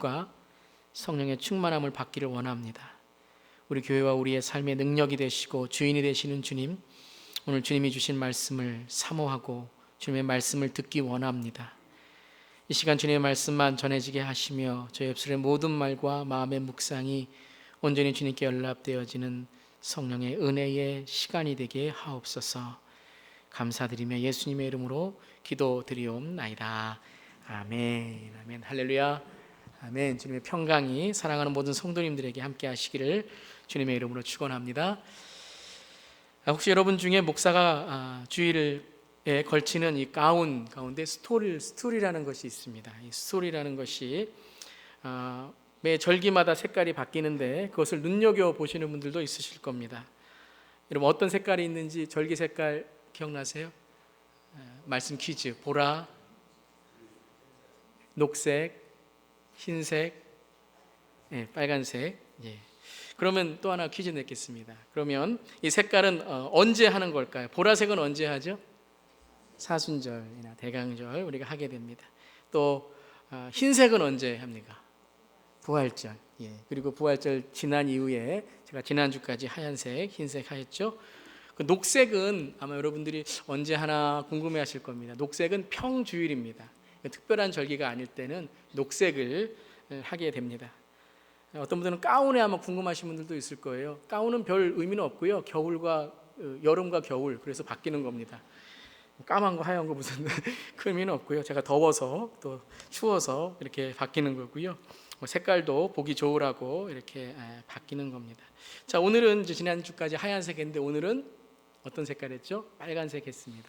과 성령의 충만함을 받기를 원합니다. 우리 교회와 우리의 삶의 능력이 되시고 주인이 되시는 주님, 오늘 주님이 주신 말씀을 사모하고 주님의 말씀을 듣기 원합니다. 이 시간 주님의 말씀만 전해지게 하시며 저희 입술의 모든 말과 마음의 묵상이 온전히 주님께 연락되어지는 성령의 은혜의 시간이 되게 하옵소서. 감사드리며 예수님의 이름으로 기도드리옵나이다. 아멘. 아멘. 할렐루야. 아멘. 주님의 평강이 사랑하는 모든 성도님들에게 함께 하시기를 주님의 이름으로 축원합니다. 혹시 여러분 중에 목사가 주일에 걸치는 이 가운 가운데 스토리라는 것이 있습니다. 이 스토리라는 것이 매 절기마다 색깔이 바뀌는데 그것을 눈여겨 보시는 분들도 있으실 겁니다. 여러분 어떤 색깔이 있는지 절기 색깔 기억나세요? 말씀 퀴즈. 보라, 녹색, 흰색, 빨간색. 그러면 또 하나 퀴즈 냈겠습니다. 그러면 이 색깔은 언제 하는 걸까요? 보라색은 언제 하죠? 사순절이나 대강절 우리가 하게 됩니다. 또 흰색은 언제 합니까? 부활절. 그리고 부활절 지난 이후에 제가 지난주까지 하얀색, 흰색 하였죠. 그 녹색은 아마 여러분들이 언제 하나 궁금해하실 겁니다. 녹색은 평주일입니다. 특별한 절기가 아닐 때는 녹색을 하게 됩니다. 어떤 분들은 가운에 아마 궁금하신 분들도 있을 거예요. 가운은 별 의미는 없고요. 여름과 겨울 그래서 바뀌는 겁니다. 까만 거 하얀 거 무슨 큰 의미는 없고요. 제가 더워서 또 추워서 이렇게 바뀌는 거고요. 색깔도 보기 좋으라고 이렇게 바뀌는 겁니다. 자, 오늘은 지난주까지 하얀색 했는데 오늘은 어떤 색깔 했죠? 빨간색 했습니다.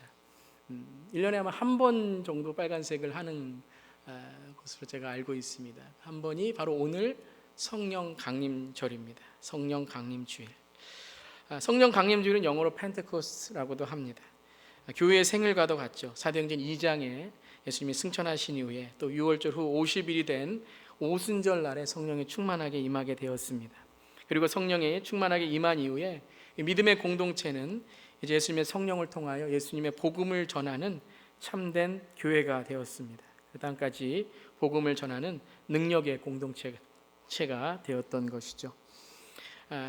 1년에 아마 한 번 정도 빨간색을 하는 것으로 제가 알고 있습니다. 한 번이 바로 오늘 성령 강림절입니다. 성령 강림주일. 성령 강림주일은 영어로 펜테코스트라고도 합니다. 교회의 생일과도 같죠. 사도행전 2장에 예수님이 승천하신 이후에 또 6월절 후 50일이 된 오순절 날에 성령이 충만하게 임하게 되었습니다. 그리고 성령이 충만하게 임한 이후에 믿음의 공동체는 이제 예수님의 성령을 통하여 예수님의 복음을 전하는 참된 교회가 되었습니다. 그 다음까지 복음을 전하는 능력의 공동체가 되었던 것이죠.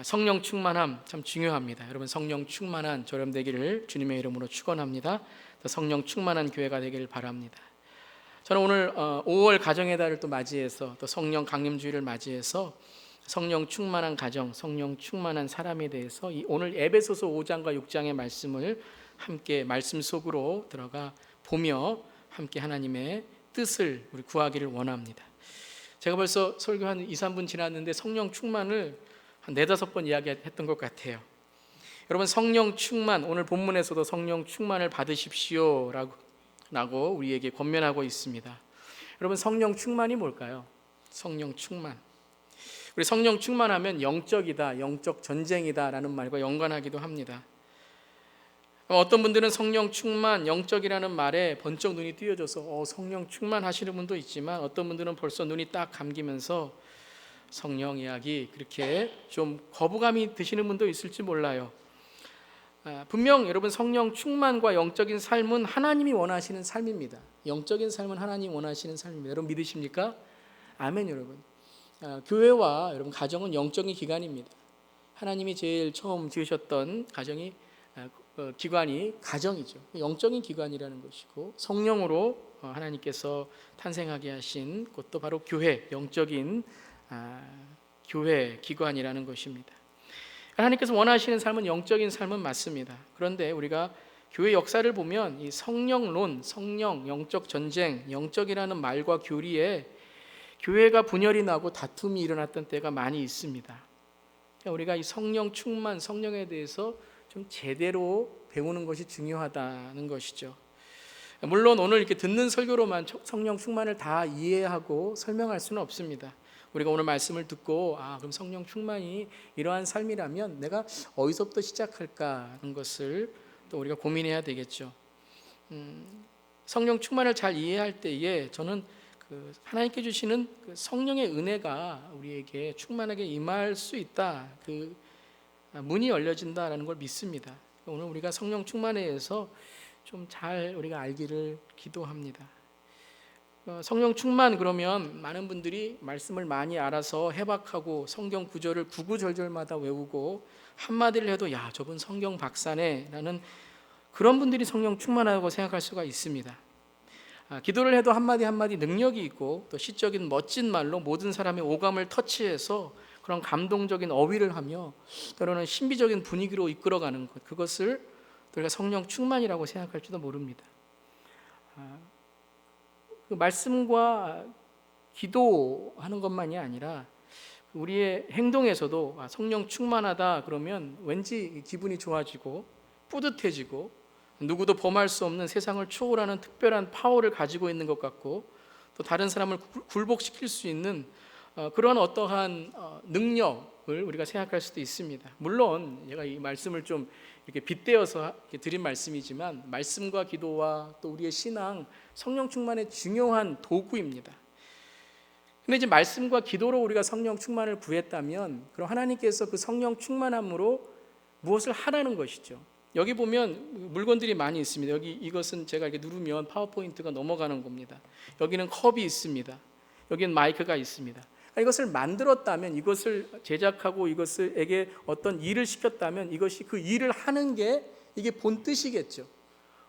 성령 충만함 참 중요합니다. 여러분 성령 충만한 저렴 되기를 주님의 이름으로 축원합니다. 성령 충만한 교회가 되기를 바랍니다. 저는 오늘 5월 가정의 달을 또 맞이해서 또 성령 강림주일을 맞이해서 성령 충만한 가정, 성령 충만한 사람에 대해서 오늘 에베소서 5장과 6장의 말씀을 함께 말씀 속으로 들어가 보며 함께 하나님의 뜻을 우리 구하기를 원합니다. 제가 벌써 설교 한 2, 3분 지났는데 성령 충만을 한 4, 5번 이야기했던 것 같아요. 여러분 성령 충만, 오늘 본문에서도 성령 충만을 받으십시오 라고 우리에게 권면하고 있습니다. 여러분 성령 충만이 뭘까요? 성령 충만. 우리 성령 충만하면 영적이다, 영적 전쟁이다 라는 말과 연관하기도 합니다. 어떤 분들은 성령 충만, 영적이라는 말에 번쩍 눈이 띄어져서 성령 충만하시는 분도 있지만 어떤 분들은 벌써 눈이 딱 감기면서 성령 이야기 그렇게 좀 거부감이 드시는 분도 있을지 몰라요. 분명 여러분 성령 충만과 영적인 삶은 하나님이 원하시는 삶입니다. 영적인 삶은 하나님이 원하시는 삶입니다. 여러분 믿으십니까? 아멘. 여러분 교회와 여러분 가정은 영적인 기관입니다. 하나님이 제일 처음 지으셨던 기관이 가정이죠. 영적인 기관이라는 것이고 성령으로 하나님께서 탄생하게 하신 곳도 바로 교회, 영적인 교회 기관이라는 것입니다. 하나님께서 원하시는 삶은 영적인 삶은 맞습니다. 그런데 우리가 교회 역사를 보면 이 성령론, 성령, 영적 전쟁, 영적이라는 말과 교리에 교회가 분열이 나고 다툼이 일어났던 때가 많이 있습니다. 우리가 이 성령 충만, 성령에 대해서 좀 제대로 배우는 것이 중요하다는 것이죠. 물론 오늘 이렇게 듣는 설교로만 성령 충만을 다 이해하고 설명할 수는 없습니다. 우리가 오늘 말씀을 듣고 그럼 성령 충만이 이러한 삶이라면 내가 어디서부터 시작할까 하는 것을 또 우리가 고민해야 되겠죠. 성령 충만을 잘 이해할 때에 저는 하나님께 주시는 성령의 은혜가 우리에게 충만하게 임할 수 있다. 문이 열려진다라는 걸 믿습니다. 오늘 우리가 성령 충만에 의해서 좀 잘 우리가 알기를 기도합니다. 성령 충만 그러면 많은 분들이 말씀을 많이 알아서 해박하고 성경 구절을 구구절절마다 외우고 한마디를 해도 야 저분 성경 박사네 라는 그런 분들이 성령 충만하다고 생각할 수가 있습니다. 기도를 해도 한마디 한마디 능력이 있고 또 시적인 멋진 말로 모든 사람의 오감을 터치해서 그런 감동적인 어휘를 하며 때로는 신비적인 분위기로 이끌어가는 것, 그것을 우리가 성령 충만이라고 생각할지도 모릅니다. 그 말씀과 기도하는 것만이 아니라 우리의 행동에서도 성령 충만하다 그러면 왠지 기분이 좋아지고 뿌듯해지고 누구도 범할 수 없는 세상을 초월하는 특별한 파워를 가지고 있는 것 같고 또 다른 사람을 굴복시킬 수 있는 그런 어떠한 능력을 우리가 생각할 수도 있습니다. 물론 제가 이 말씀을 좀 이렇게 빗대어서 드린 말씀이지만 말씀과 기도와 또 우리의 신앙, 성령 충만의 중요한 도구입니다. 근데 이제 말씀과 기도로 우리가 성령 충만을 구했다면 그럼 하나님께서 그 성령 충만함으로 무엇을 하라는 것이죠. 여기 보면 물건들이 많이 있습니다. 여기 이것은 제가 이렇게 누르면 파워포인트가 넘어가는 겁니다. 여기는 컵이 있습니다. 여기는 마이크가 있습니다. 이것을 만들었다면, 이것을 제작하고 이것에게 어떤 일을 시켰다면 이것이 그 일을 하는 게 이게 본 뜻이겠죠.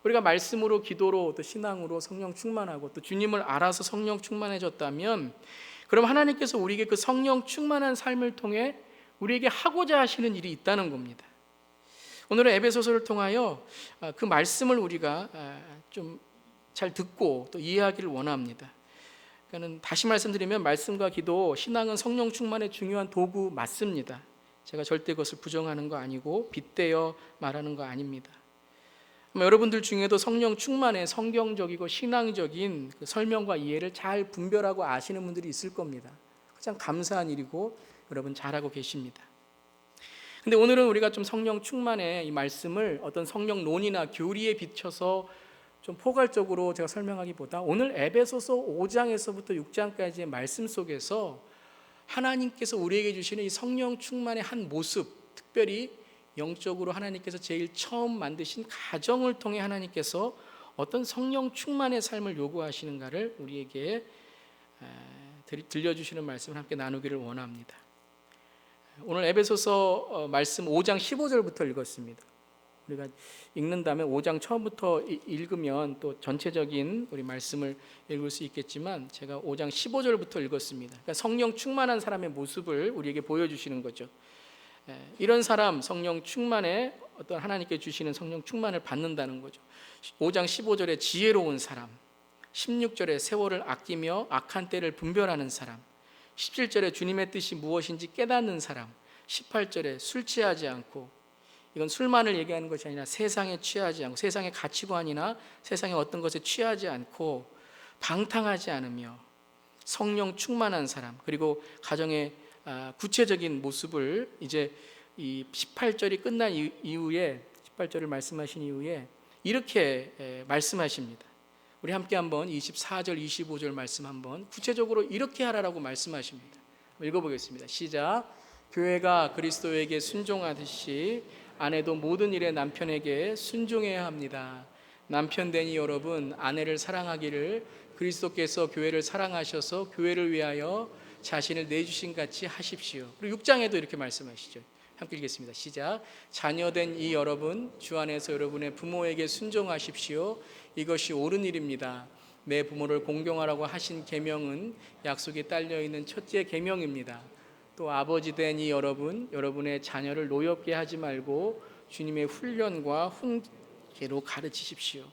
우리가 말씀으로 기도로 또 신앙으로 성령 충만하고 또 주님을 알아서 성령 충만해졌다면 그럼 하나님께서 우리에게 그 성령 충만한 삶을 통해 우리에게 하고자 하시는 일이 있다는 겁니다. 오늘은 에베소서를 통하여 그 말씀을 우리가 좀 잘 듣고 또 이해하기를 원합니다. 그러니까 다시 말씀드리면 말씀과 기도, 신앙은 성령 충만의 중요한 도구 맞습니다. 제가 절대 그것을 부정하는 거 아니고 빗대어 말하는 거 아닙니다. 여러분들 중에도 성령 충만의 성경적이고 신앙적인 그 설명과 이해를 잘 분별하고 아시는 분들이 있을 겁니다. 가장 감사한 일이고 여러분 잘하고 계십니다. 근데 오늘은 우리가 좀 성령 충만의 이 말씀을 어떤 성령론이나 교리에 비춰서 좀 포괄적으로 제가 설명하기보다 오늘 에베소서 5장에서부터 6장까지의 말씀 속에서 하나님께서 우리에게 주시는 이 성령 충만의 한 모습, 특별히 영적으로 하나님께서 제일 처음 만드신 가정을 통해 하나님께서 어떤 성령 충만의 삶을 요구하시는가를 우리에게 들려주시는 말씀을 함께 나누기를 원합니다. 오늘 에베소서 말씀 5장 15절부터 읽었습니다. 우리가 읽는다면 5장 처음부터 읽으면 또 전체적인 우리 말씀을 읽을 수 있겠지만 제가 5장 15절부터 읽었습니다. 그러니까 성령 충만한 사람의 모습을 우리에게 보여주시는 거죠. 이런 사람 성령 충만에 어떤 하나님께 주시는 성령 충만을 받는다는 거죠. 5장 15절에 지혜로운 사람, 16절에 세월을 아끼며 악한 때를 분별하는 사람, 17절에 주님의 뜻이 무엇인지 깨닫는 사람, 18절에 술 취하지 않고, 이건 술만을 얘기하는 것이 아니라 세상에 취하지 않고 세상의 가치관이나 세상의 어떤 것에 취하지 않고 방탕하지 않으며 성령 충만한 사람, 그리고 가정의 구체적인 모습을 이제 이 18절이 끝난 이후에 18절을 말씀하신 이후에 이렇게 말씀하십니다. 우리 함께 한번 24절 25절 말씀 한번 구체적으로 이렇게 하라고 말씀하십니다. 읽어보겠습니다. 시작. 교회가 그리스도에게 순종하듯이 아내도 모든 일에 남편에게 순종해야 합니다. 남편되니 여러분 아내를 사랑하기를 그리스도께서 교회를 사랑하셔서 교회를 위하여 자신을 내주신 같이 하십시오. 그리고 6장에도 이렇게 말씀하시죠. 함께 읽겠습니다. 시작. 자녀된 이 여러분 주 안에서 여러분의 부모에게 순종하십시오. 이것이 옳은 일입니다. 내 부모를 공경하라고 하신 계명은 약속이 딸려있는 첫째 계명입니다. 또 아버지 된 이 여러분, 여러분의 자녀를 노엽게 하지 말고 주님의 훈련과 훈계로 가르치십시오.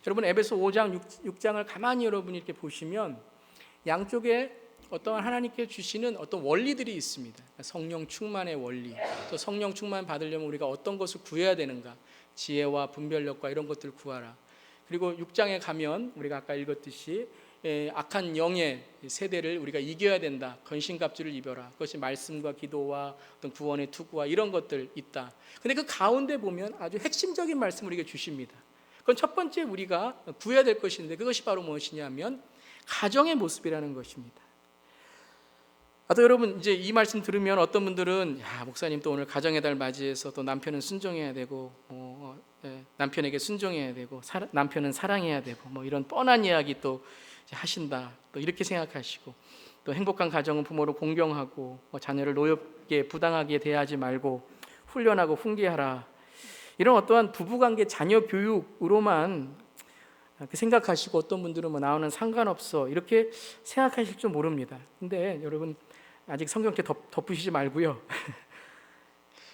여러분 에베소 5장 6장을 가만히 여러분이 이렇게 보시면 양쪽에 어떠한 하나님께 주시는 어떤 원리들이 있습니다. 성령 충만의 원리, 또 성령 충만 받으려면 우리가 어떤 것을 구해야 되는가, 지혜와 분별력과 이런 것들을 구하라. 그리고 6장에 가면 우리가 아까 읽었듯이 악한 영의 세대를 우리가 이겨야 된다. 건신갑주를 입어라. 그것이 말씀과 기도와 어떤 구원의 투구와 이런 것들 있다. 근데 그 가운데 보면 아주 핵심적인 말씀을 우리에게 주십니다. 그건 첫 번째 우리가 구해야 될 것인데 그것이 바로 무엇이냐면 가정의 모습이라는 것입니다. 또 여러분 이제 이 말씀 들으면 어떤 분들은 야 목사님 또 오늘 가정의 달 맞이해서 또 남편은 순종해야 되고 남편에게 순종해야 되고 남편은 사랑해야 되고 뭐 이런 뻔한 이야기 또 하신다. 또 이렇게 생각하시고, 또 행복한 가정은 부모를 공경하고 자녀를 노엽게 부당하게 대하지 말고 훈련하고 훈계하라. 이런 어떠한 부부관계 자녀 교육으로만 생각하시고, 어떤 분들은 나오는 상관없어 이렇게 생각하실 줄 모릅니다. 근데 여러분, 아직 성경 이렇게 덮으시지 말고요.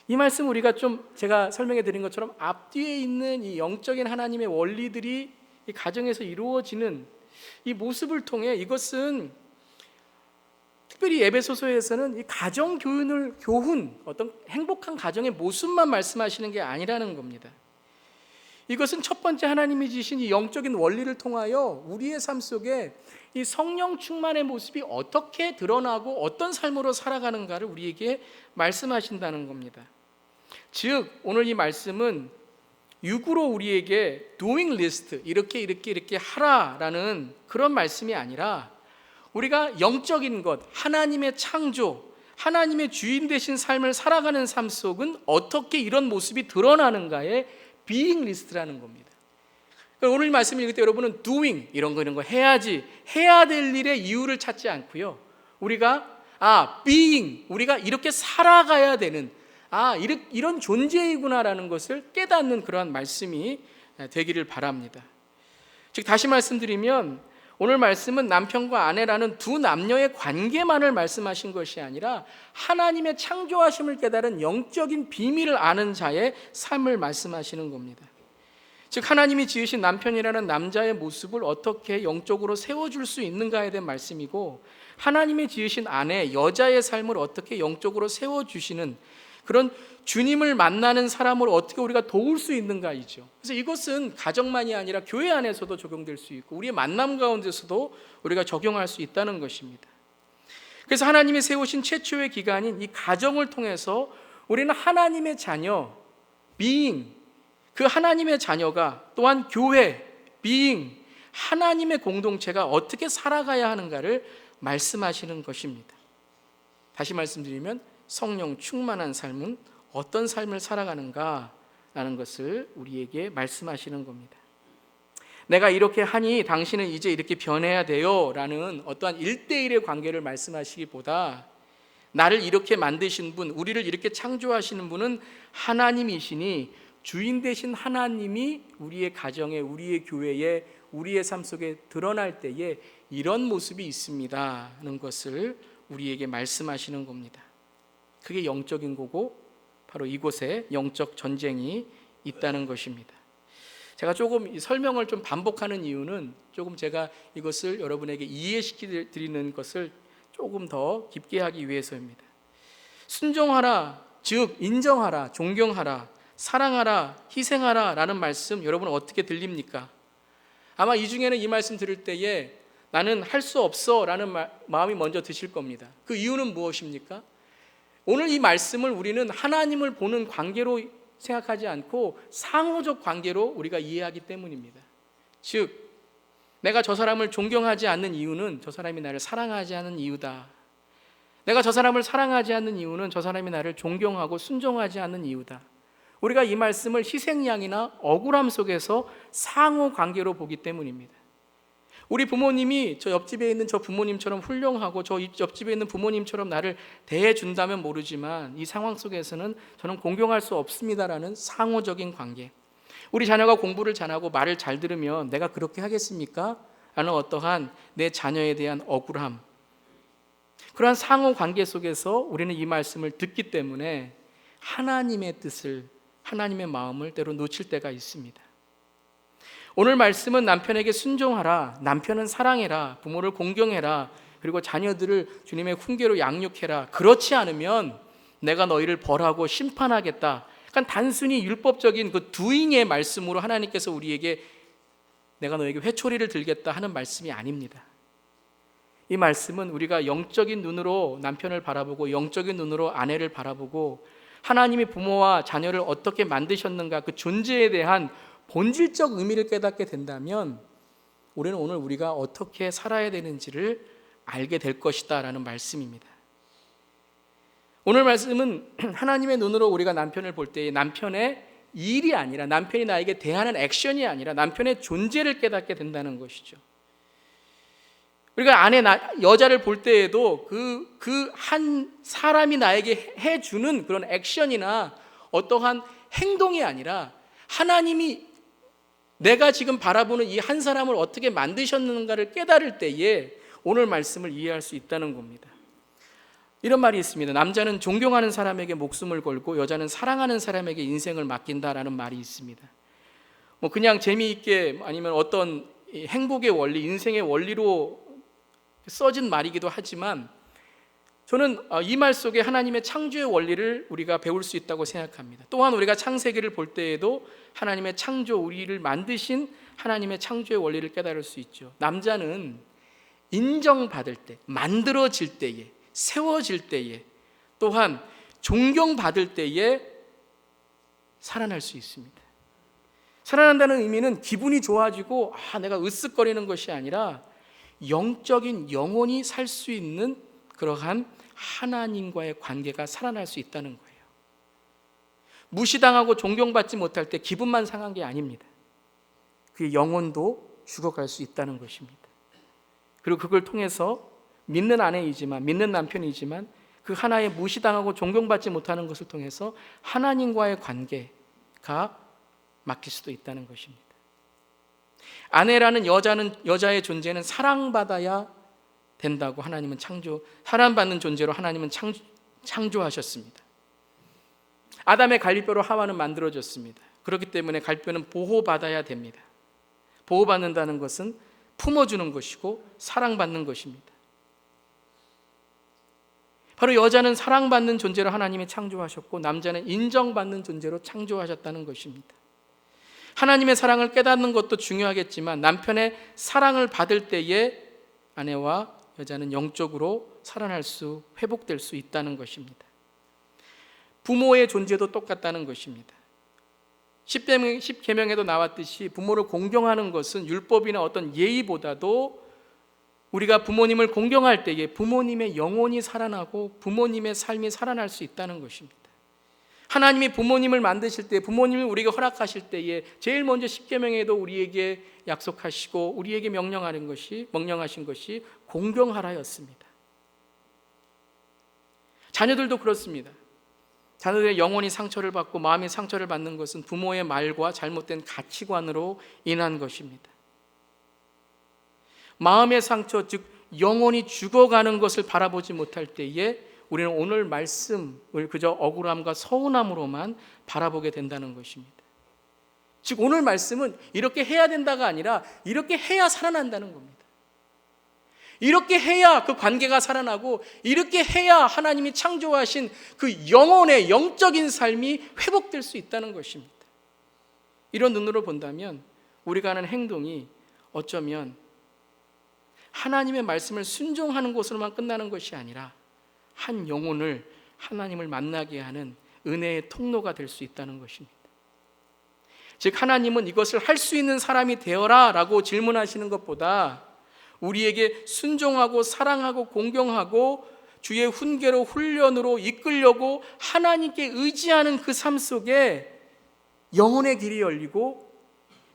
이 말씀 우리가 좀 제가 설명해 드린 것처럼 앞뒤에 있는 이 영적인 하나님의 원리들이 이 가정에서 이루어지는 이 모습을 통해, 이것은 특별히 에베소서에서는 이 가정 교훈, 어떤 행복한 가정의 모습만 말씀하시는 게 아니라는 겁니다. 이것은 첫 번째 하나님이 주신 이 영적인 원리를 통하여 우리의 삶 속에 이 성령 충만의 모습이 어떻게 드러나고 어떤 삶으로 살아가는가를 우리에게 말씀하신다는 겁니다. 즉 오늘 이 말씀은 육으로 우리에게 doing list, 이렇게 하라라는 그런 말씀이 아니라, 우리가 영적인 것, 하나님의 창조, 하나님의 주인 되신 삶을 살아가는 삶 속은 어떻게 이런 모습이 드러나는가의 being list라는 겁니다. 오늘 말씀을 읽을 때 여러분은 doing, 이런 거 해야지, 해야 될 일의 이유를 찾지 않고요, 우리가 being, 우리가 이렇게 살아가야 되는, 이런 존재이구나라는 것을 깨닫는 그러한 말씀이 되기를 바랍니다. 즉 다시 말씀드리면, 오늘 말씀은 남편과 아내라는 두 남녀의 관계만을 말씀하신 것이 아니라 하나님의 창조하심을 깨달은 영적인 비밀을 아는 자의 삶을 말씀하시는 겁니다. 즉 하나님이 지으신 남편이라는 남자의 모습을 어떻게 영적으로 세워줄 수 있는가에 대한 말씀이고, 하나님이 지으신 아내, 여자의 삶을 어떻게 영적으로 세워주시는, 그런 주님을 만나는 사람으로 어떻게 우리가 도울 수 있는가이죠. 그래서 이것은 가정만이 아니라 교회 안에서도 적용될 수 있고, 우리의 만남 가운데서도 우리가 적용할 수 있다는 것입니다. 그래서 하나님이 세우신 최초의 기간인 이 가정을 통해서 우리는 하나님의 자녀, being, 그 하나님의 자녀가, 또한 교회, being, 하나님의 공동체가 어떻게 살아가야 하는가를 말씀하시는 것입니다. 다시 말씀드리면 성령 충만한 삶은 어떤 삶을 살아가는가라는 것을 우리에게 말씀하시는 겁니다. 내가 이렇게 하니 당신은 이제 이렇게 변해야 돼요 라는 어떠한 1대1의 관계를 말씀하시기보다, 나를 이렇게 만드신 분, 우리를 이렇게 창조하시는 분은 하나님이시니 주인 되신 하나님이 우리의 가정에, 우리의 교회에, 우리의 삶 속에 드러날 때에 이런 모습이 있습니다 하는 것을 우리에게 말씀하시는 겁니다. 그게 영적인 거고, 바로 이곳에 영적 전쟁이 있다는 것입니다. 제가 조금 설명을 좀 반복하는 이유는, 조금 제가 이것을 여러분에게 이해시켜 드리는 것을 조금 더 깊게 하기 위해서입니다. 순종하라, 즉 인정하라, 존경하라, 사랑하라, 희생하라 라는 말씀 여러분 어떻게 들립니까? 아마 이 중에는 이 말씀 들을 때에 나는 할 수 없어 라는 마음이 먼저 드실 겁니다. 그 이유는 무엇입니까? 오늘 이 말씀을 우리는 하나님을 보는 관계로 생각하지 않고 상호적 관계로 우리가 이해하기 때문입니다. 즉 내가 저 사람을 존경하지 않는 이유는 저 사람이 나를 사랑하지 않는 이유다. 내가 저 사람을 사랑하지 않는 이유는 저 사람이 나를 존경하고 순종하지 않는 이유다. 우리가 이 말씀을 희생양이나 억울함 속에서 상호 관계로 보기 때문입니다. 우리 부모님이 저 옆집에 있는 저 부모님처럼 훌륭하고 저 옆집에 있는 부모님처럼 나를 대해준다면 모르지만, 이 상황 속에서는 저는 공경할 수 없습니다라는 상호적인 관계. 우리 자녀가 공부를 잘하고 말을 잘 들으면 내가 그렇게 하겠습니까? 라는 어떠한 내 자녀에 대한 억울함, 그러한 상호 관계 속에서 우리는 이 말씀을 듣기 때문에 하나님의 뜻을, 하나님의 마음을 때로 놓칠 때가 있습니다. 오늘 말씀은 남편에게 순종하라, 남편은 사랑해라, 부모를 공경해라, 그리고 자녀들을 주님의 훈계로 양육해라. 그렇지 않으면 내가 너희를 벌하고 심판하겠다. 그러니까 단순히 율법적인 그 doing의 말씀으로 하나님께서 우리에게 내가 너에게 회초리를 들겠다 하는 말씀이 아닙니다. 이 말씀은 우리가 영적인 눈으로 남편을 바라보고 영적인 눈으로 아내를 바라보고 하나님이 부모와 자녀를 어떻게 만드셨는가, 그 존재에 대한 본질적 의미를 깨닫게 된다면 우리는 오늘 우리가 어떻게 살아야 되는지를 알게 될 것이다 라는 말씀입니다. 오늘 말씀은 하나님의 눈으로 우리가 남편을 볼 때 남편의 일이 아니라, 남편이 나에게 대하는 액션이 아니라 남편의 존재를 깨닫게 된다는 것이죠. 우리가 여자를 볼 때에도 그 한 사람이 나에게 해주는 그런 액션이나 어떠한 행동이 아니라 하나님이 내가 지금 바라보는 이 한 사람을 어떻게 만드셨는가를 깨달을 때에 오늘 말씀을 이해할 수 있다는 겁니다. 이런 말이 있습니다. 남자는 존경하는 사람에게 목숨을 걸고 여자는 사랑하는 사람에게 인생을 맡긴다라는 말이 있습니다. 그냥 재미있게 아니면 어떤 행복의 원리, 인생의 원리로 써진 말이기도 하지만 저는 이 말 속에 하나님의 창조의 원리를 우리가 배울 수 있다고 생각합니다. 또한 우리가 창세기를 볼 때에도 하나님의 창조, 우리를 만드신 하나님의 창조의 원리를 깨달을 수 있죠. 남자는 인정받을 때, 만들어질 때에, 세워질 때에, 또한 존경받을 때에 살아날 수 있습니다. 살아난다는 의미는 기분이 좋아지고 내가 으쓱거리는 것이 아니라 영적인 영혼이 살 수 있는 그러한 하나님과의 관계가 살아날 수 있다는 거예요. 무시당하고 존경받지 못할 때 기분만 상한 게 아닙니다. 그 영혼도 죽어갈 수 있다는 것입니다. 그리고 그걸 통해서 믿는 아내이지만, 믿는 남편이지만 그 하나의 무시당하고 존경받지 못하는 것을 통해서 하나님과의 관계가 막힐 수도 있다는 것입니다. 아내라는 여자의 존재는 사랑받아야 된다고 하나님은 사랑받는 존재로 하나님은 창조하셨습니다. 아담의 갈비뼈로 하와는 만들어졌습니다. 그렇기 때문에 갈비뼈는 보호받아야 됩니다. 보호받는다는 것은 품어주는 것이고 사랑받는 것입니다. 바로 여자는 사랑받는 존재로 하나님이 창조하셨고 남자는 인정받는 존재로 창조하셨다는 것입니다. 하나님의 사랑을 깨닫는 것도 중요하겠지만 남편의 사랑을 받을 때에 아내와 여자는 영적으로 회복될 수 있다는 것입니다. 부모의 존재도 똑같다는 것입니다. 10계명에도 나왔듯이 부모를 공경하는 것은 율법이나 어떤 예의보다도 우리가 부모님을 공경할 때에 부모님의 영혼이 살아나고 부모님의 삶이 살아날 수 있다는 것입니다. 하나님이 부모님을 만드실 때, 부모님을 우리에게 허락하실 때에 제일 먼저 10계명에도 우리에게 약속하시고 우리에게 명령하신 것이 공경하라였습니다. 자녀들도 그렇습니다. 자녀들의 영혼이 상처를 받고 마음이 상처를 받는 것은 부모의 말과 잘못된 가치관으로 인한 것입니다. 마음의 상처, 즉 영혼이 죽어가는 것을 바라보지 못할 때에 우리는 오늘 말씀을 그저 억울함과 서운함으로만 바라보게 된다는 것입니다. 즉 오늘 말씀은 이렇게 해야 된다가 아니라 이렇게 해야 살아난다는 겁니다. 이렇게 해야 그 관계가 살아나고 이렇게 해야 하나님이 창조하신 그 영혼의 영적인 삶이 회복될 수 있다는 것입니다. 이런 눈으로 본다면 우리가 하는 행동이 어쩌면 하나님의 말씀을 순종하는 것으로만 끝나는 것이 아니라 한 영혼을 하나님을 만나게 하는 은혜의 통로가 될 수 있다는 것입니다. 즉 하나님은 이것을 할 수 있는 사람이 되어라 라고 질문하시는 것보다 우리에게 순종하고 사랑하고 공경하고 주의 훈계로 훈련으로 이끌려고 하나님께 의지하는 그 삶 속에 영혼의 길이 열리고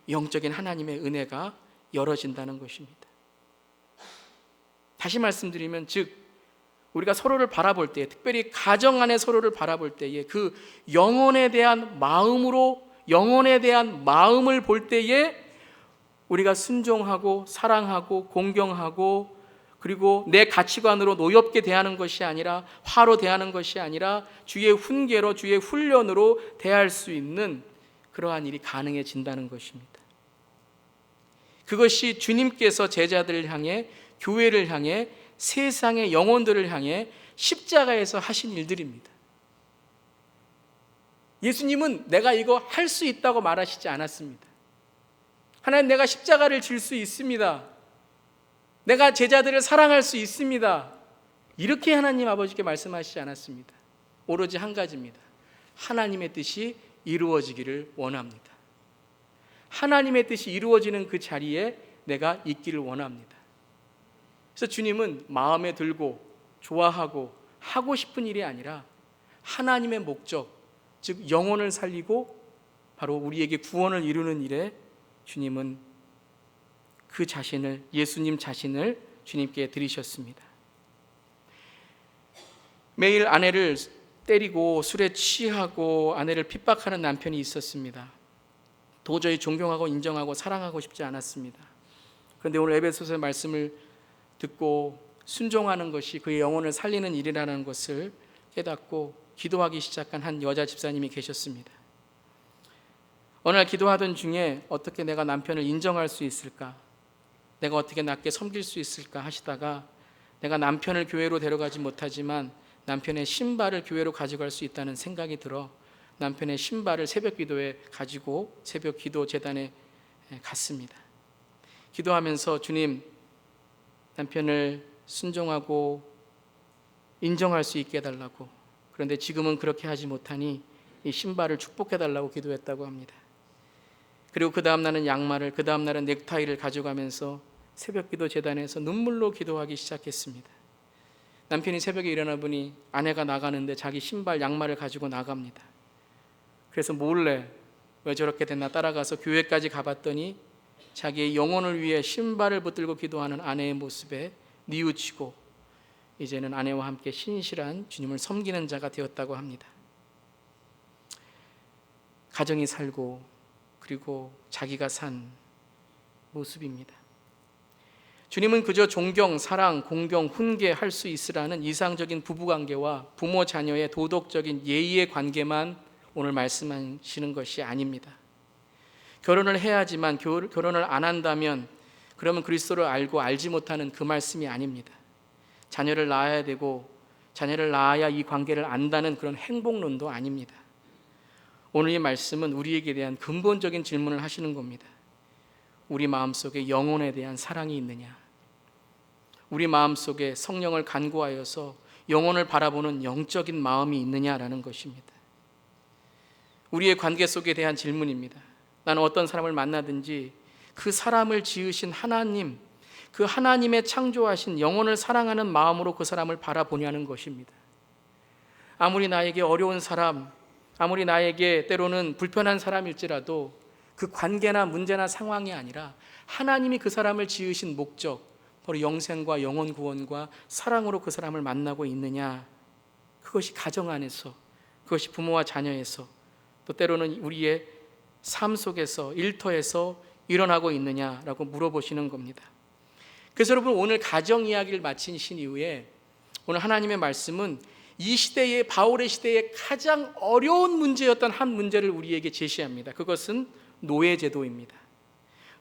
영적인 하나님의 은혜가 열어진다는 것입니다. 다시 말씀드리면 즉 우리가 서로를 바라볼 때, 특별히 가정 안에 서로를 바라볼 때에 그 영혼에 대한 마음을 볼 때에 우리가 순종하고 사랑하고 공경하고 그리고 내 가치관으로 노엽게 대하는 것이 아니라 화로 대하는 것이 아니라 주의 훈계로 주의 훈련으로 대할 수 있는 그러한 일이 가능해진다는 것입니다. 그것이 주님께서 제자들을 향해 교회를 향해 세상의 영혼들을 향해 십자가에서 하신 일들입니다. 예수님은 내가 이거 할 수 있다고 말하시지 않았습니다. 하나님 내가 십자가를 질 수 있습니다. 내가 제자들을 사랑할 수 있습니다. 이렇게 하나님 아버지께 말씀하시지 않았습니다. 오로지 한 가지입니다. 하나님의 뜻이 이루어지기를 원합니다. 하나님의 뜻이 이루어지는 그 자리에 내가 있기를 원합니다. 그래서 주님은 마음에 들고 좋아하고 하고 싶은 일이 아니라 하나님의 목적, 즉 영혼을 살리고 바로 우리에게 구원을 이루는 일에 주님은 예수님 자신을 주님께 드리셨습니다. 매일 아내를 때리고 술에 취하고 아내를 핍박하는 남편이 있었습니다. 도저히 존경하고 인정하고 사랑하고 싶지 않았습니다. 그런데 오늘 에베소서의 말씀을 듣고 순종하는 것이 그의 영혼을 살리는 일이라는 것을 깨닫고 기도하기 시작한 한 여자 집사님이 계셨습니다. 어느 날 기도하던 중에 어떻게 내가 남편을 인정할 수 있을까, 내가 어떻게 낮게 섬길 수 있을까 하시다가 내가 남편을 교회로 데려가지 못하지만 남편의 신발을 교회로 가져갈 수 있다는 생각이 들어 남편의 신발을 새벽 기도에 가지고 새벽 기도 재단에 갔습니다. 기도하면서 주님, 남편을 순종하고 인정할 수 있게 해달라고, 그런데 지금은 그렇게 하지 못하니 이 신발을 축복해달라고 기도했다고 합니다. 그리고 그 다음 날은 양말을, 그 다음 날은 넥타이를 가져가면서 새벽 기도 재단에서 눈물로 기도하기 시작했습니다. 남편이 새벽에 일어나 보니 아내가 나가는데 자기 신발, 양말을 가지고 나갑니다. 그래서 몰래 왜 저렇게 됐나 따라가서 교회까지 가봤더니 자기의 영혼을 위해 신발을 붙들고 기도하는 아내의 모습에 뉘우치고 이제는 아내와 함께 신실한 주님을 섬기는 자가 되었다고 합니다. 가정이 살고 그리고 자기가 산 모습입니다. 주님은 그저 존경, 사랑, 공경, 훈계할 수 있으라는 이상적인 부부관계와 부모 자녀의 도덕적인 예의의 관계만 오늘 말씀하시는 것이 아닙니다. 결혼을 해야지만, 결혼을 안 한다면 그러면 그리스도를 알고 알지 못하는 그 말씀이 아닙니다. 자녀를 낳아야 되고 자녀를 낳아야 이 관계를 안다는 그런 행복론도 아닙니다. 오늘 이 말씀은 우리에게 대한 근본적인 질문을 하시는 겁니다. 우리 마음속에 영혼에 대한 사랑이 있느냐? 우리 마음속에 성령을 간구하여서 영혼을 바라보는 영적인 마음이 있느냐라는 것입니다. 우리의 관계 속에 대한 질문입니다. 나는 어떤 사람을 만나든지 그 사람을 지으신 하나님, 그 하나님의 창조하신 영혼을 사랑하는 마음으로 그 사람을 바라보냐는 것입니다. 아무리 나에게 어려운 사람, 아무리 나에게 때로는 불편한 사람일지라도 그 관계나 문제나 상황이 아니라 하나님이 그 사람을 지으신 목적, 바로 영생과 영혼 구원과 사랑으로 그 사람을 만나고 있느냐, 그것이 가정 안에서, 그것이 부모와 자녀에서, 또 때로는 우리의 삶 속에서, 일터에서 일어나고 있느냐라고 물어보시는 겁니다. 그래서 여러분, 오늘 가정 이야기를 마치신 이후에 오늘 하나님의 말씀은 이 시대의, 바울의 시대에 가장 어려운 문제였던 한 문제를 우리에게 제시합니다. 그것은 노예제도입니다.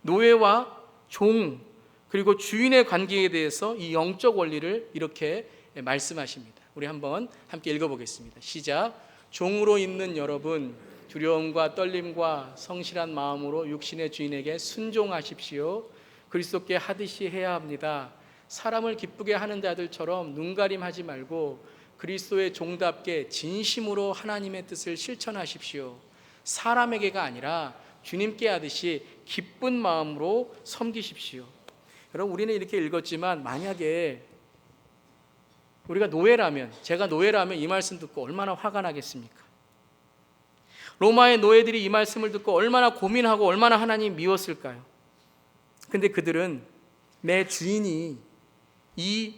노예와 종, 그리고 주인의 관계에 대해서 이 영적 원리를 이렇게 말씀하십니다. 우리 한번 함께 읽어보겠습니다. 시작. 종으로 있는 여러분, 두려움과 떨림과 성실한 마음으로 육신의 주인에게 순종하십시오. 그리스도께 하듯이 해야 합니다. 사람을 기쁘게 하는 자들처럼 눈가림하지 말고 그리스도의 종답게 진심으로 하나님의 뜻을 실천하십시오. 사람에게가 아니라 주님께 하듯이 기쁜 마음으로 섬기십시오. 여러분, 우리는 이렇게 읽었지만 만약에 우리가 노예라면, 제가 노예라면 이 말씀 듣고 얼마나 화가 나겠습니까? 로마의 노예들이 이 말씀을 듣고 얼마나 고민하고 얼마나 하나님 미웠을까요? 근데 그들은 내 주인이 이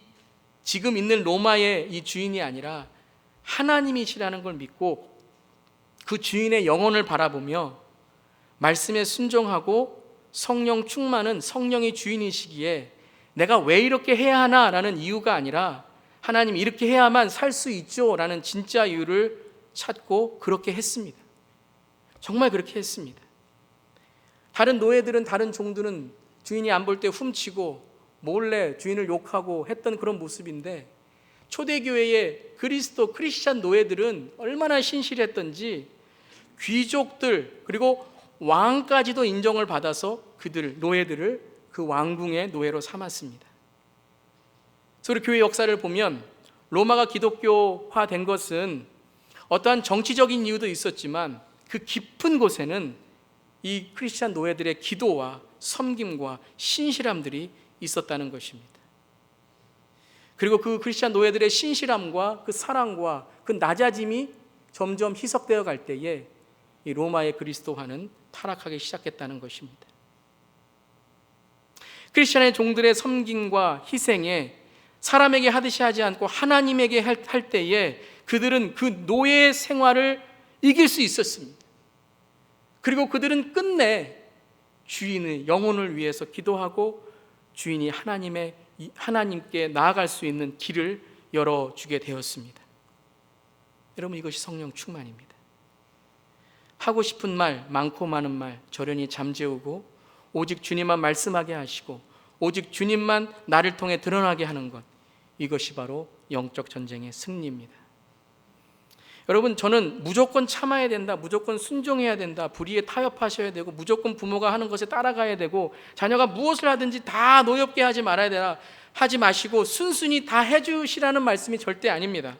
지금 있는 로마의 이 주인이 아니라 하나님이시라는 걸 믿고 그 주인의 영혼을 바라보며 말씀에 순종하고 성령 충만은 성령이 주인이시기에 내가 왜 이렇게 해야 하나라는 이유가 아니라 하나님 이렇게 해야만 살 수 있죠 라는 진짜 이유를 찾고 그렇게 했습니다. 정말 그렇게 했습니다. 다른 노예들은, 다른 종들은 주인이 안 볼 때 훔치고 몰래 주인을 욕하고 했던 그런 모습인데 초대교회의 크리스찬 노예들은 얼마나 신실했던지 귀족들 그리고 왕까지도 인정을 받아서 노예들을 그 왕궁의 노예로 삼았습니다. 그래서 우리 교회 역사를 보면 로마가 기독교화된 것은 어떠한 정치적인 이유도 있었지만 그 깊은 곳에는 이 크리스찬 노예들의 기도와 섬김과 신실함들이 있었다는 것입니다. 그리고 그 크리스찬 노예들의 신실함과 그 사랑과 그 낮아짐이 점점 희석되어 갈 때에 이 로마의 그리스도화는 타락하기 시작했다는 것입니다. 크리스천의 종들의 섬김과 희생에 사람에게 하듯이 하지 않고 하나님에게 할 때에 그들은 그 노예 생활을 이길 수 있었습니다. 그리고 그들은 끝내 주인의 영혼을 위해서 기도하고 주인이 하나님께 나아갈 수 있는 길을 열어주게 되었습니다. 여러분, 이것이 성령 충만입니다. 하고 싶은 말, 많고 많은 말 저련히 잠재우고 오직 주님만 말씀하게 하시고 오직 주님만 나를 통해 드러나게 하는 것, 이것이 바로 영적 전쟁의 승리입니다. 여러분, 저는 무조건 참아야 된다, 무조건 순종해야 된다, 불의에 타협하셔야 되고 무조건 부모가 하는 것에 따라가야 되고 자녀가 무엇을 하든지 다 노엽게 하지 말아야 되라 하지 마시고 순순히 다 해주시라는 말씀이 절대 아닙니다.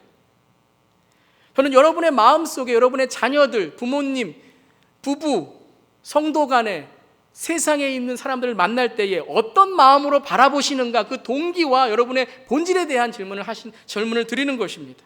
저는 여러분의 마음속에 여러분의 자녀들, 부모님, 부부, 성도 간에 세상에 있는 사람들을 만날 때에 어떤 마음으로 바라보시는가, 그 동기와 여러분의 본질에 대한 질문을 드리는 것입니다.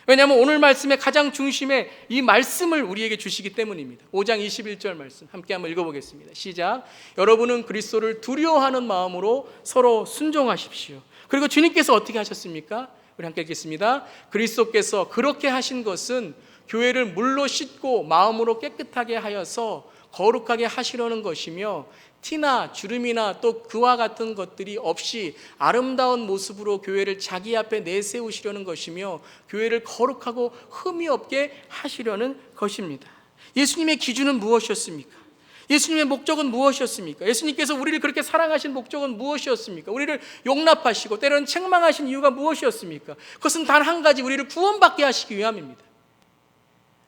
왜냐하면 오늘 말씀의 가장 중심에 이 말씀을 우리에게 주시기 때문입니다. 5장 21절 말씀 함께 한번 읽어보겠습니다. 시작. 여러분은 그리스도를 두려워하는 마음으로 서로 순종하십시오. 그리고 주님께서 어떻게 하셨습니까? 우리 함께 읽겠습니다. 그리스도께서 그렇게 하신 것은 교회를 물로 씻고 마음으로 깨끗하게 하여서 거룩하게 하시려는 것이며 티나 주름이나 또 그와 같은 것들이 없이 아름다운 모습으로 교회를 자기 앞에 내세우시려는 것이며 교회를 거룩하고 흠이 없게 하시려는 것입니다. 예수님의 기준은 무엇이었습니까? 예수님의 목적은 무엇이었습니까? 예수님께서 우리를 그렇게 사랑하신 목적은 무엇이었습니까? 우리를 용납하시고 때로는 책망하신 이유가 무엇이었습니까? 그것은 단 한 가지, 우리를 구원받게 하시기 위함입니다.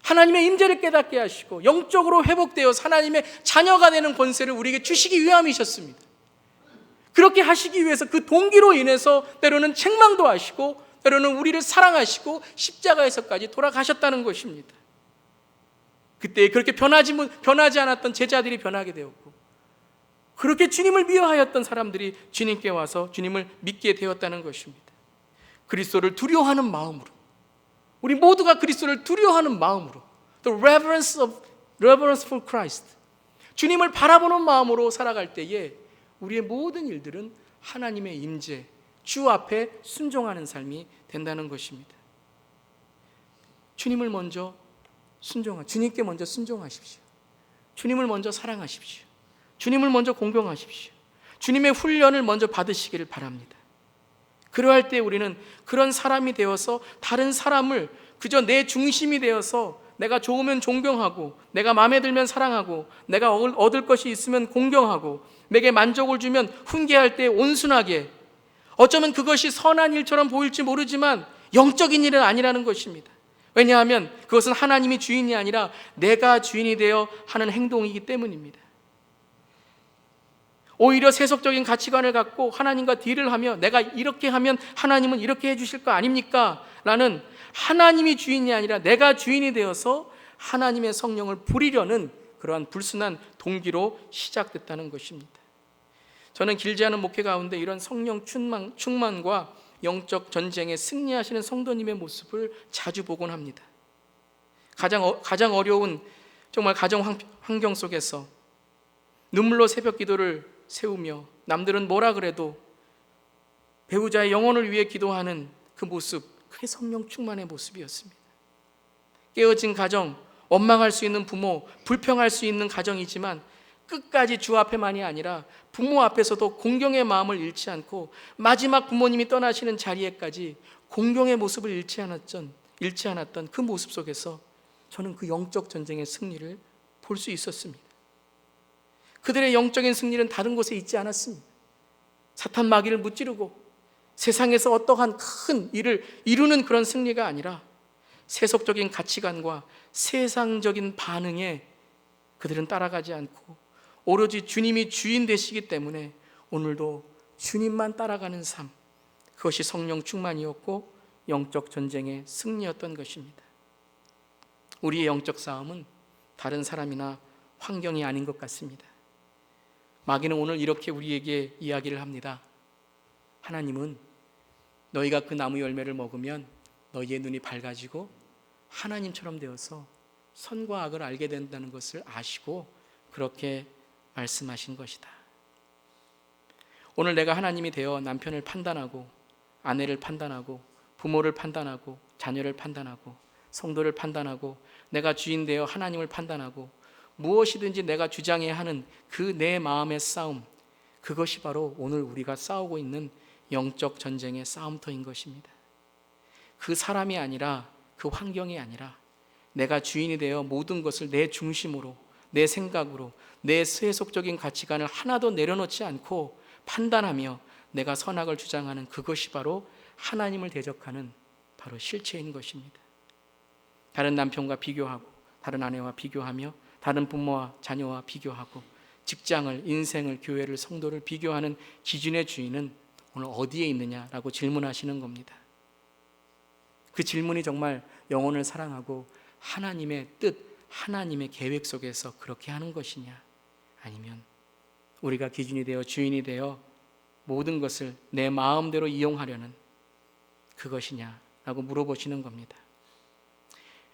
하나님의 임재를 깨닫게 하시고 영적으로 회복되어 하나님의 자녀가 되는 권세를 우리에게 주시기 위함이셨습니다. 그렇게 하시기 위해서 그 동기로 인해서 때로는 책망도 하시고 때로는 우리를 사랑하시고 십자가에서까지 돌아가셨다는 것입니다. 그때 그렇게 변하지 않았던 제자들이 변하게 되었고 그렇게 주님을 미워하였던 사람들이 주님께 와서 주님을 믿게 되었다는 것입니다. 그리스도를 두려워하는 마음으로, 우리 모두가 그리스도를 두려워하는 마음으로, the reverence for Christ, 주님을 바라보는 마음으로 살아갈 때에 우리의 모든 일들은 하나님의 임재, 주 앞에 순종하는 삶이 된다는 것입니다. 주님을 먼저 주님께 먼저 순종하십시오. 주님을 먼저 사랑하십시오. 주님을 먼저 공경하십시오. 주님의 훈련을 먼저 받으시기를 바랍니다. 그러할 때 우리는 그런 사람이 되어서 다른 사람을 그저 내 중심이 되어서 내가 좋으면 존경하고 내가 마음에 들면 사랑하고 내가 얻을 것이 있으면 공경하고 내게 만족을 주면 훈계할 때 온순하게, 어쩌면 그것이 선한 일처럼 보일지 모르지만 영적인 일은 아니라는 것입니다. 왜냐하면 그것은 하나님이 주인이 아니라 내가 주인이 되어 하는 행동이기 때문입니다. 오히려 세속적인 가치관을 갖고 하나님과 딜을 하며 내가 이렇게 하면 하나님은 이렇게 해주실 거 아닙니까? 라는, 하나님이 주인이 아니라 내가 주인이 되어서 하나님의 성령을 부리려는 그러한 불순한 동기로 시작됐다는 것입니다. 저는 길지 않은 목회 가운데 이런 성령 충만과 영적 전쟁에 승리하시는 성도님의 모습을 자주 보곤 합니다. 가장 어려운 정말 가정 환경 속에서 눈물로 새벽 기도를 세우며 남들은 뭐라 그래도 배우자의 영혼을 위해 기도하는 그 모습, 그게 성령 충만의 모습이었습니다. 깨어진 가정, 원망할 수 있는 부모, 불평할 수 있는 가정이지만 끝까지 주 앞에만이 아니라 부모 앞에서도 공경의 마음을 잃지 않고 마지막 부모님이 떠나시는 자리에까지 공경의 모습을 잃지 않았던 그 모습 속에서 저는 그 영적 전쟁의 승리를 볼 수 있었습니다. 그들의 영적인 승리는 다른 곳에 있지 않았습니다. 사탄 마귀를 무찌르고 세상에서 어떠한 큰 일을 이루는 그런 승리가 아니라 세속적인 가치관과 세상적인 반응에 그들은 따라가지 않고 오로지 주님이 주인 되시기 때문에 오늘도 주님만 따라가는 삶, 그것이 성령 충만이었고 영적 전쟁의 승리였던 것입니다. 우리의 영적 싸움은 다른 사람이나 환경이 아닌 것 같습니다. 마귀는 오늘 이렇게 우리에게 이야기를 합니다. 하나님은 너희가 그 나무 열매를 먹으면 너희의 눈이 밝아지고 하나님처럼 되어서 선과 악을 알게 된다는 것을 아시고 그렇게 말씀하신 것이다. 오늘 내가 하나님이 되어 남편을 판단하고 아내를 판단하고 부모를 판단하고 자녀를 판단하고 성도를 판단하고 내가 주인 되어 하나님을 판단하고 무엇이든지 내가 주장해야 하는 그 내 마음의 싸움, 그것이 바로 오늘 우리가 싸우고 있는 영적 전쟁의 싸움터인 것입니다. 그 사람이 아니라, 그 환경이 아니라 내가 주인이 되어 모든 것을 내 중심으로, 내 생각으로, 내 세속적인 가치관을 하나도 내려놓지 않고 판단하며 내가 선악을 주장하는 그것이 바로 하나님을 대적하는 바로 실체인 것입니다. 다른 남편과 비교하고, 다른 아내와 비교하며, 다른 부모와 자녀와 비교하고, 직장을, 인생을, 교회를, 성도를 비교하는 기준의 주인은 오늘 어디에 있느냐라고 질문하시는 겁니다. 그 질문이 정말 영혼을 사랑하고 하나님의 뜻, 하나님의 계획 속에서 그렇게 하는 것이냐, 아니면 우리가 기준이 되어 주인이 되어 모든 것을 내 마음대로 이용하려는 그것이냐라고 물어보시는 겁니다.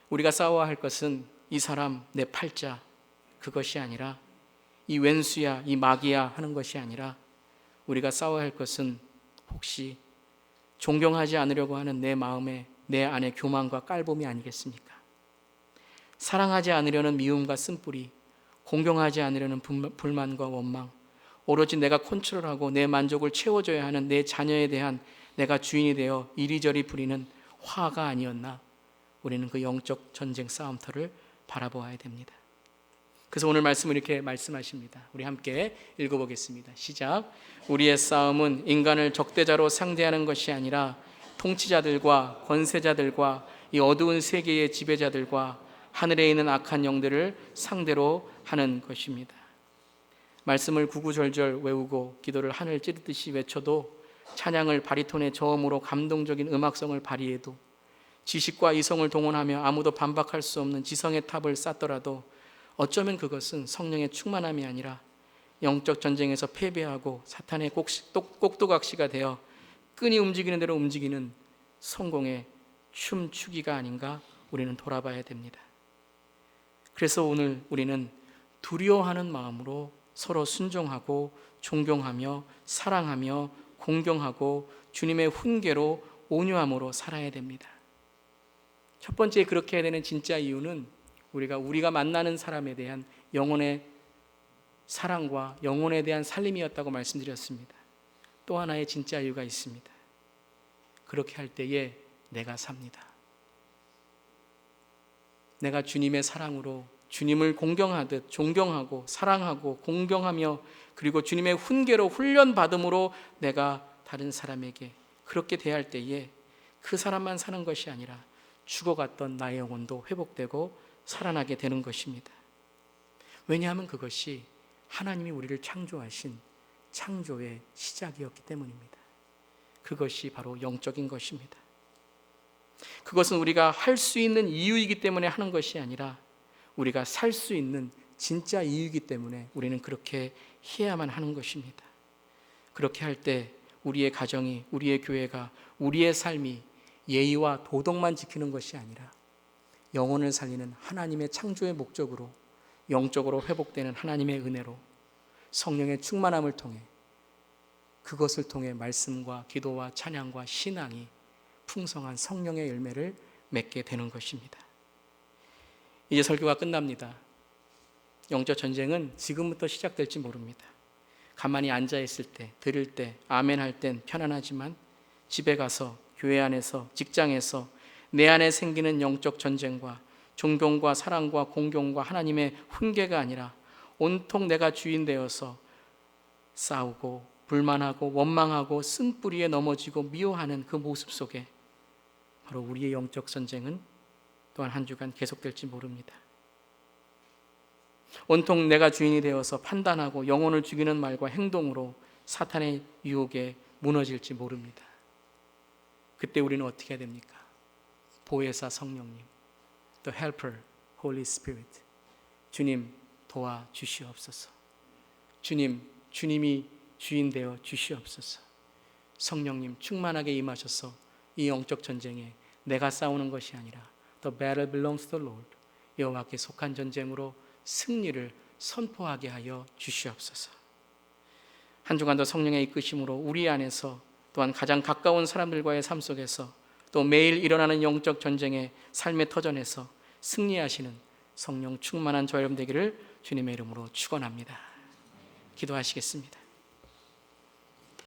우리가 싸워야 할 것은 이 사람 내 팔자 그것이 아니라, 이 왼수야 이 마귀야 하는 것이 아니라, 우리가 싸워야 할 것은 혹시 존경하지 않으려고 하는 내 마음에 내 안에 교만과 깔봄이 아니겠습니까? 사랑하지 않으려는 미움과 쓴뿌리, 공경하지 않으려는 불만과 원망, 오로지 내가 컨트롤하고 내 만족을 채워줘야 하는 내 자녀에 대한 내가 주인이 되어 이리저리 부리는 화가 아니었나? 우리는 그 영적 전쟁 싸움터를 바라보아야 됩니다. 그래서 오늘 말씀을 이렇게 말씀하십니다. 우리 함께 읽어보겠습니다. 시작. 우리의 싸움은 인간을 적대자로 상대하는 것이 아니라 통치자들과 권세자들과 이 어두운 세계의 지배자들과 하늘에 있는 악한 영들을 상대로 하는 것입니다. 말씀을 구구절절 외우고 기도를 하늘 찌르듯이 외쳐도, 찬양을 바리톤의 저음으로 감동적인 음악성을 발휘해도, 지식과 이성을 동원하며 아무도 반박할 수 없는 지성의 탑을 쌓더라도 어쩌면 그것은 성령의 충만함이 아니라 영적 전쟁에서 패배하고 사탄의 꼭두각시가 되어 끈이 움직이는 대로 움직이는 성공의 춤추기가 아닌가 우리는 돌아봐야 됩니다. 그래서 오늘 우리는 두려워하는 마음으로 서로 순종하고 존경하며 사랑하며 공경하고 주님의 훈계로 온유함으로 살아야 됩니다. 첫 번째 그렇게 해야 되는 진짜 이유는 우리가 만나는 사람에 대한 영혼의 사랑과 영혼에 대한 살림이었다고 말씀드렸습니다. 또 하나의 진짜 이유가 있습니다. 그렇게 할 때에 내가 삽니다. 내가 주님의 사랑으로 주님을 공경하듯 존경하고 사랑하고 공경하며, 그리고 주님의 훈계로 훈련받음으로 내가 다른 사람에게 그렇게 대할 때에 그 사람만 사는 것이 아니라 죽어갔던 나의 영혼도 회복되고 살아나게 되는 것입니다. 왜냐하면 그것이 하나님이 우리를 창조하신 창조의 시작이었기 때문입니다. 그것이 바로 영적인 것입니다. 그것은 우리가 할 수 있는 이유이기 때문에 하는 것이 아니라 우리가 살 수 있는 진짜 이유이기 때문에 우리는 그렇게 해야만 하는 것입니다. 그렇게 할 때 우리의 가정이, 우리의 교회가, 우리의 삶이 예의와 도덕만 지키는 것이 아니라 영혼을 살리는 하나님의 창조의 목적으로 영적으로 회복되는 하나님의 은혜로 성령의 충만함을 통해, 그것을 통해 말씀과 기도와 찬양과 신앙이 풍성한 성령의 열매를 맺게 되는 것입니다. 이제 설교가 끝납니다. 영적 전쟁은 지금부터 시작될지 모릅니다. 가만히 앉아있을 때, 들을 때, 아멘 할 땐 편안하지만 집에 가서, 교회 안에서, 직장에서 내 안에 생기는 영적 전쟁과 존경과 사랑과 공경과 하나님의 훈계가 아니라 온통 내가 주인 되어서 싸우고 불만하고 원망하고 쓴뿌리에 넘어지고 미워하는 그 모습 속에 바로 우리의 영적 전쟁은 또한 한 주간 계속될지 모릅니다. 온통 내가 주인이 되어서 판단하고 영혼을 죽이는 말과 행동으로 사탄의 유혹에 무너질지 모릅니다. 그때 우리는 어떻게 해야 됩니까? 보혜사 성령님, The Helper, Holy Spirit, 주님 도와주시옵소서. 주님이 주인 되어 주시옵소서. 성령님 충만하게 임하셔서 이 영적 전쟁에 내가 싸우는 것이 아니라 The battle belongs to the Lord, 여호와께 속한 전쟁으로 승리를 선포하게 하여 주시옵소서. 한 주간도 성령의 이끄심으로 우리 안에서 또한 가장 가까운 사람들과의 삶 속에서 또 매일 일어나는 영적 전쟁의 삶의 터전에서 승리하시는 성령 충만한 저 여러분 되기를 주님의 이름으로 축원합니다. 기도하시겠습니다.